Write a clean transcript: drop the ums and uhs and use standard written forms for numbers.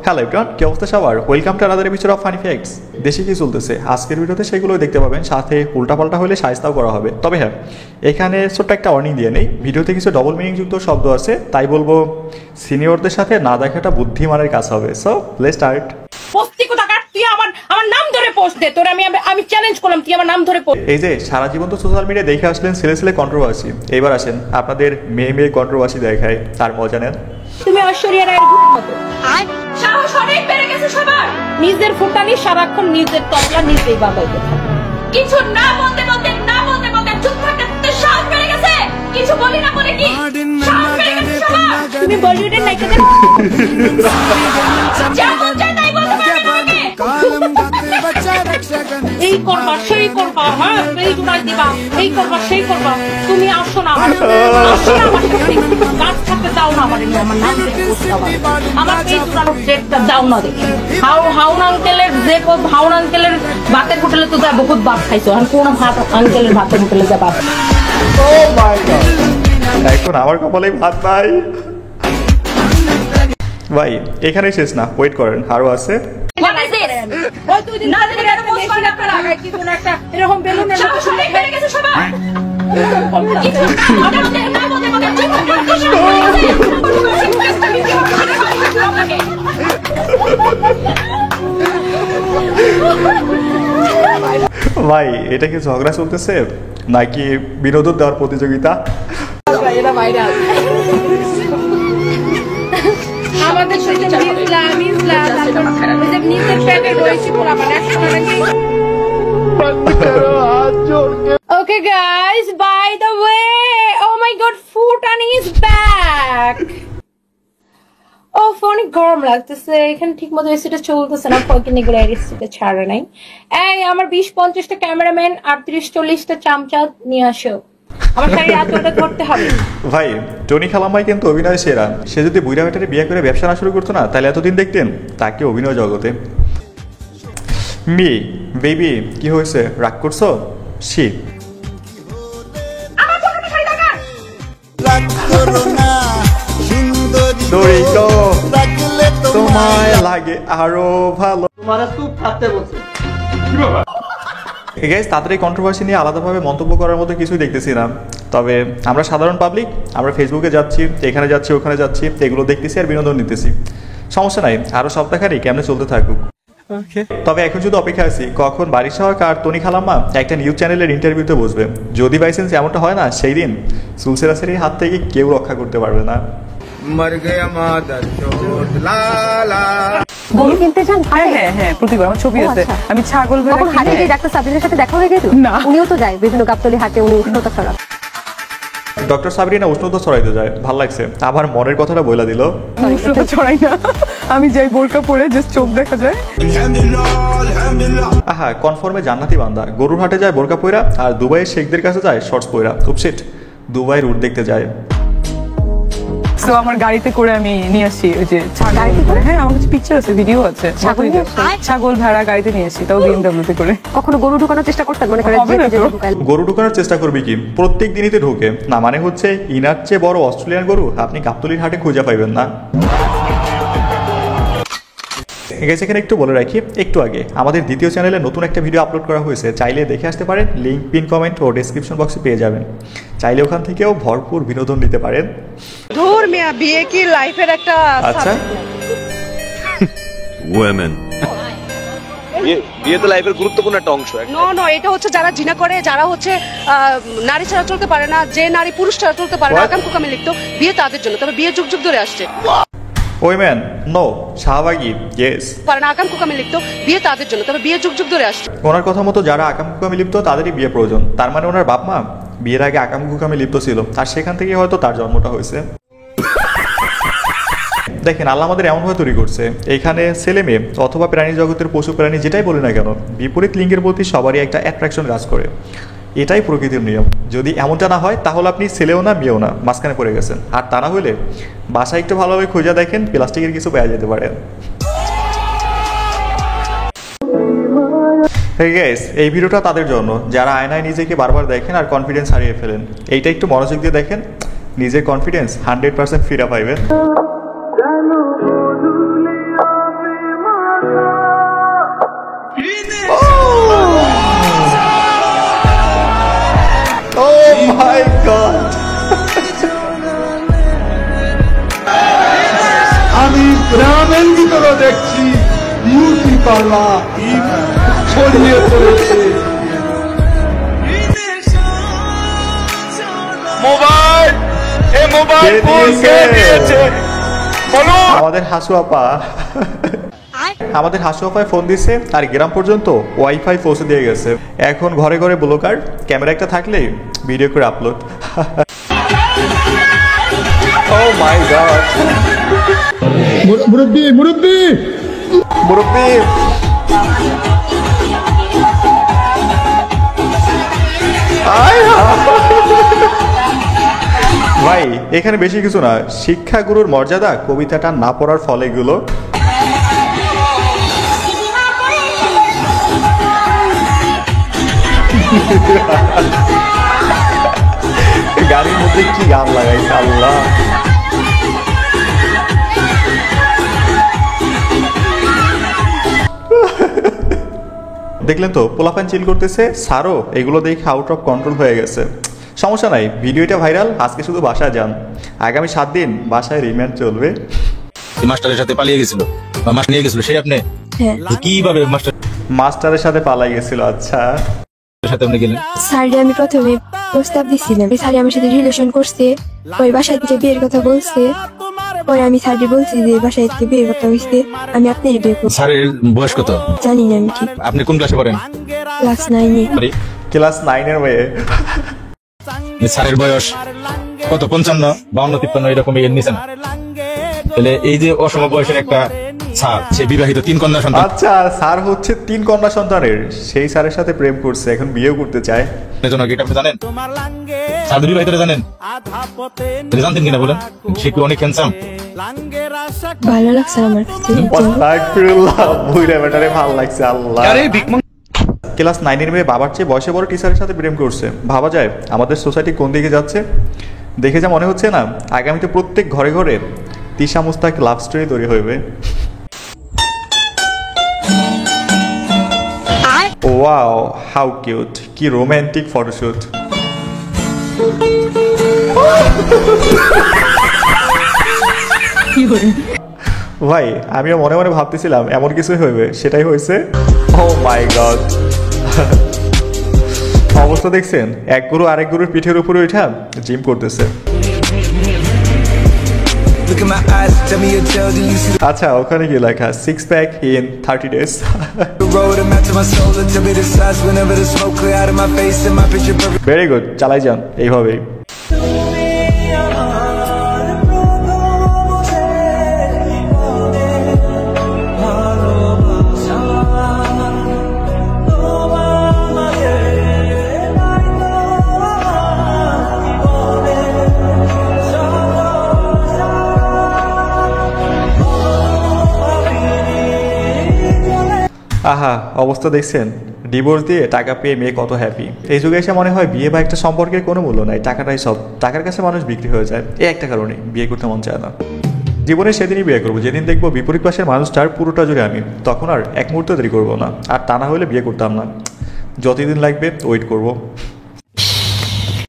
Hello everyone, কি অবস্থা সবার? Welcome to another episode of funny facts. দেশে কি চলতেছে আজকের ভিডিওতে সেগুলো দেখতে পাবেন, সাথে উল্টাপাল্টা হলে শায়েস্তাও করা হবে। তবে হ্যাঁ, এখানে ছোট্ট একটা ওয়ার্নিং দিয়ে নেই, ভিডিওতে কিছু ডবল মিনিং যুক্ত শব্দ আছে, তাই বলবো সিনিয়রদের সাথে না দেখাটা বুদ্ধিমানের কাজ হবে। So let's start. আমার নাম ধরে পোস্ট দে, তোর আমি চ্যালেঞ্জ করলাম, তুই আমার নাম ধরে পোস্ট। এই যে সারা জীবন তো সোশ্যাল মিডিয়া দেখে আসলেন ছেলে কন্ট্রোভার্সি, এবার আসেন আপনাদের মেয়ে কন্ট্রোভার্সি দেখায়, তার মজা নেন। তুমি ঐশ্বরিয়া রায়ের মতো সাহস অনেক বেড়ে গেছে সবার, নিজের ফুটানি সারাক্ষণ নিজের তবলা নিজেই বাজাইতে থাকে, কিছু না বলতে চুপ থাকতে সাহস বেড়ে গেছে, কিছু বলি না বলে কি সাহস বেড়ে গেছে সবার। তুমি বলিউডের নায়িকাদের যা মন চায় তাই বলতে পারবে, এই করবা সেই করবা, হ্যাঁ এই জুড়াই দিবা, এই করবা সেই করবা, তুমি আসো না আমার গাছ থাকতে দাও না আমার নাম আমার এই জুড়ানোর ডেটটা দাও না দেখি। হাউন আঙ্কেলের যে হাউন আঙ্কেলের ভাতের হোটেলে তো যা বহুত ভাত খাইছো, আর কোন ভাত আঙ্কেলের ভাতের হোটেলে যা ভাত। ও মাই গড, এখন আমার কপালে ভাত নাই ভাই। এখানে শেষ না, ওয়েট করেন, আরো আছে। ভাই এটা কি ঝগড়া চলতেছে নাকি বিনোদন দেওয়ার প্রতিযোগিতা? Okay guys, by the way, oh my god, Futani is back. অনেক গরম লাগতেছে এখানে, ঠিক মতো এসিটা চলতেছে না, ফকিনি গুলো এসিটা ছাড়ে নাই। এই আমার 20-50টা ক্যামেরাম্যান, 38-40টা চামচা নিয়ে আসো, আমার শাড়ির আঁচলটা ধরতে হবে। ভাই টনি খালাম্মাই কিন্তু অভিনয় সেরা, সে যদি বুইড়া বেটারে বিয়ে করে ব্যবসা না শুরু করতো না, তাহলে এতদিন দেখতেন তাকে অভিনয় জগতে। বেবি কি হয়েছে, রাগ করছো? শি তোমায় লাগে আরো ভালো। তাড়াতাড়ি কন্ট্রোভার্সি নিয়ে আলাদাভাবে মন্তব্য করার মতো কিছুই দেখতেছি না। তবে আমরা সাধারণ পাবলিক, আমরা ফেসবুকে যাচ্ছি, এখানে যাচ্ছি, ওখানে যাচ্ছি, এগুলো দেখতেছি আর বিনোদন নিতেছি। সমস্যা নাই, আরো সপ্তাহখানি কেমনে চলতে থাকুক। তবে এখন শুধু অপেক্ষা আছি কখন বাড়ির শাহক আর টনি খালাম্মা একটা নিউজ চ্যানেলের ইন্টারভিউতে বসবে। যদি বাই চান্স এমনটা হয় না, সেই দিন সুলসেরাসের হাত থেকে কেউ রক্ষা করতে পারবে না। গরু কিনতে যান? হ্যাঁ প্রতিবার আমার ছবি আছে, আমি ছাগল হাটে গিয়ে ডাক্তার সাবিরের সাথে দেখা হয়ে গেছে না? উনিও তো যায় বিভিন্ন গাবতলী হাটে, উনি উষ্ণতা ছড়ান। ডক্টর সাবরিনা উষ্ণতা ছড়াইতে যায়, ভাল লাগছে। আবার মনের কথাটা বইলা দিল। উষ্ণতা ছড়াই না, আমি যাই বোরকা পরে, জাস্ট চোখ দেখা যায়। আহা, কনফার্মে জান্নাতি বান্দা, গরুর হাটে যায় বোরকা পয়রা, আর দুবাইয়ের শেখদের কাছে যায় শর্টস পয়রা। উপসেট দুবাই রুট দেখতে যায়। তো আমার গাড়িতে করে আমি নিয়ে আসি ওই যে ছাগল। হ্যাঁ আমার কাছে পিকচার আছে, ভিডিও আছে। ছাগল ভেড়া গাড়িতে নিয়ে আসি, তাও বিএমডব্লিউতে করে। কখনো গরু ঢুকানোর চেষ্টা করতেন? মনে করেন গরু ঢুকানোর চেষ্টা করবি কি, প্রত্যেক দিনই তো ঢোকে না, মানে হচ্ছে ইনার চেয়ে বড় অস্ট্রেলিয়ান গরু আপনি গাবতলীর হাটে খুঁজে পাইবেন না। এখানে একটু বলে রাখি, একটু আগে আমাদের দ্বিতীয় চ্যানেলে নতুন একটা ভিডিও আপলোড করা হয়েছে, চাইলে দেখে আসতে পারেন, লিঙ্ক পিন কমেন্ট ও ডেসক্রিপশন বক্সে পেয়ে যাবেন। চাইলে ওখান থেকেও ভরপুর বিনোদন নিতে পারেন। ধুর মিয়া, বিয়ে কি লাইফের একটা? আচ্ছা ওমেন, বিয়ে তো লাইফের গুরুত্বপূর্ণ একটা অংশ। নো এটা হচ্ছে যারা জিনা করে, যারা হচ্ছে নারী ছাড়া চলতে পারে না, যে নারী পুরুষ ছাড়া চলতে পারে না, আকাম কুকামে লিখতো, বিয়ে তাদের জন্য। তবে বিয়ে যুগ যুগ ধরে আসছে। ওমেন নো, শাহবাগী ইয়েস, পারে না, আকাম কুকামে লিখতো, বিয়ে তাদের জন্য। তবে বিয়ে যুগ যুগ ধরে আসছে। ওনার কথা মতো যারা আকাম কুকামে লিপ্ত তাদেরই বিয়ে প্রয়োজন। তার মানে ওনার বাপ মা বিয়ের আগে আকাম কুকামে লিপ্ত ছিল, আর সেখান থেকে হয়তো তার জন্মটা হয়েছে। দেখেন আল্লাহ আমাদের এমনভাবে তৈরি করছে, এখানে ছেলে মেয়ে অথবা প্রাণী জগতের পশু প্রাণী যেটাই বলি না কেন, বিপরীত লিঙ্গের প্রতি সবারই একটা অ্যাট্রাকশন কাজ করে। এটাই প্রকৃতির নিয়ম। যদি এমনটা না হয় তাহলে আপনি ছেলেও না মেয়েও না, মাঝখানে পড়ে গেছেন। আর তা না হলে বাসায় একটু ভালোভাবে খুঁজে দেখেন, প্লাস্টিকের কিছু পাওয়া যেতে পারে। এই ভিডিওটা তাদের জন্য যারা আয়নায় নিজেকে বারবার দেখেন আর কনফিডেন্স হারিয়ে ফেলেন। এইটা একটু মনোযোগ দিয়ে দেখেন, নিজের কনফিডেন্স 100% ফিরে পাইবেন। ট্রেন্ডিংগুলো দেখছি বিউটি পার্লার ছড়িয়ে পড়েছে। মোবাইল কে ফোন দিয়েছে? কে দিয়েছে বলো। আমাদের হাসু আপা ফোন দিছে আর গ্রাম পর্যন্ত ওয়াইফাই পৌঁছে দিয়ে গেছে। এখন ঘরে ঘরে ব্লগার, ক্যামেরা একটা থাকলেই ভিডিও করে আপলোড। ও মাই গড, মুরব্বি মুরব্বি মুরব্বি ভাই এখানে বেশি কিছু না, শিক্ষাগুরুর মর্যাদা কবিতাটা না পড়ার ফলে এগুলো। গাড়ির মধ্যে কি গান লাগাইছে আল্লাহ। দেখলেন তো পোলাপান চিল করতেছে, স্যারও এগুলো দেখে আউট অফ কন্ট্রোল হয়ে গেছে। সমস্যা নাই, ভিডিওটা ভাইরাল, আজকে শুধু বাসায় যান, আগামী 7 দিন বাসায় রিমান্ড চলবে। মাস্টারের সাথে পালিয়ে গেছিল বা মাস্টার নিয়ে গেছিল সেই আপনি কিভাবে মাস্টারের সাথে পালাই গেছিল। আচ্ছা মাস্টারের সাথে আপনি গেলেন? স্যারকে আমি প্রথমে প্রস্তাব দিছিলাম, স্যার আমার সাথে রিলেশন করছে, পরে বাসায় থেকে বিয়ের কথা বলছে, পরে আমি স্যারকে বলছি যে বাসায় থেকে বিয়ের কথা হয়েছে, আমি আপনার বিয়ে করবো। স্যারের বয়স কত জানি না আমি ঠিক, আপনি কোন ক্লাসে পড়েন? ক্লাস 9-এ। ক্লাস 9 এর মেয়ে। স্যারের বয়স কত? 55, 52, 53 এরকম এর নিচে না? তাহলে এই যে অসম বয়সের একটা স্যার, সে বিবাহিত 3 কন্যা সন্তান। আচ্ছা স্যার হচ্ছে 3 কন্যা সন্তানের, সেই স্যারের সাথে প্রেম করছে, এখন বিয়েও করতে চায়। জন্য কি এটা আপনি জানেন? স্যার বিবাহিত জানেন? এটা জানতেন কিনা বলেন? সে কি অনেক হ্যান্ডসাম? ভালো লাগছে আমার কাছে। আস্তাগফিরুল্লাহ, বুইড়া বেটারে ভালো লাগছে আল্লাহ। ক্লাস 9 এর মেয়ে বাবার চেয়ে বয়সে বড় টিচারের সাথে প্রেম করছে। ভাবা যায় আমাদের সোসাইটি কোন দিকে যাচ্ছে। দেখে যা মনে হচ্ছে না, আগামীতে প্রত্যেক ঘরে ঘরে তিশা মুস্তাক লাভ স্টোরি তৈরি হইবে। ওয়াও হাউ কিউট, কি রোমান্টিক ফটোশুট। ভাই আমিও মনে মনে ভাবতেছিলাম এমন কিছুই হইবে, সেটাই হয়েছে। ও মাই গড, অবস্থা দেখছেন, এক গুরু আরেক গুরুর পিঠের উপরে উঠা জিম করতেছে। আচ্ছা ওখানে কি লেখা? 6 pack in 30 days। Very good, চালাই যান এইভাবেই। আহা অবস্থা দেখছেন, ডিভোর্স দিয়ে টাকা পেয়ে মেয়ে কত হ্যাপি। এই যুগে এসে মনে হয় বিয়ে বা একটা সম্পর্কের কোনো মূল্য নাই, টাকাটাই সব। টাকার কাছে মানুষ বিক্রি হয়ে যায়, এই একটা কারণে বিয়ে করতে মন চায় না। জীবনে সেদিনই বিয়ে করবো যেদিন দেখবো বিপরীত পাশের মানুষটার পুরোটা জুড়ে আমি, তখন আর এক মুহূর্ত দেরি করবো না। আর তা না হলে বিয়ে করতাম না, যতদিন লাগবে ওয়েট করবো।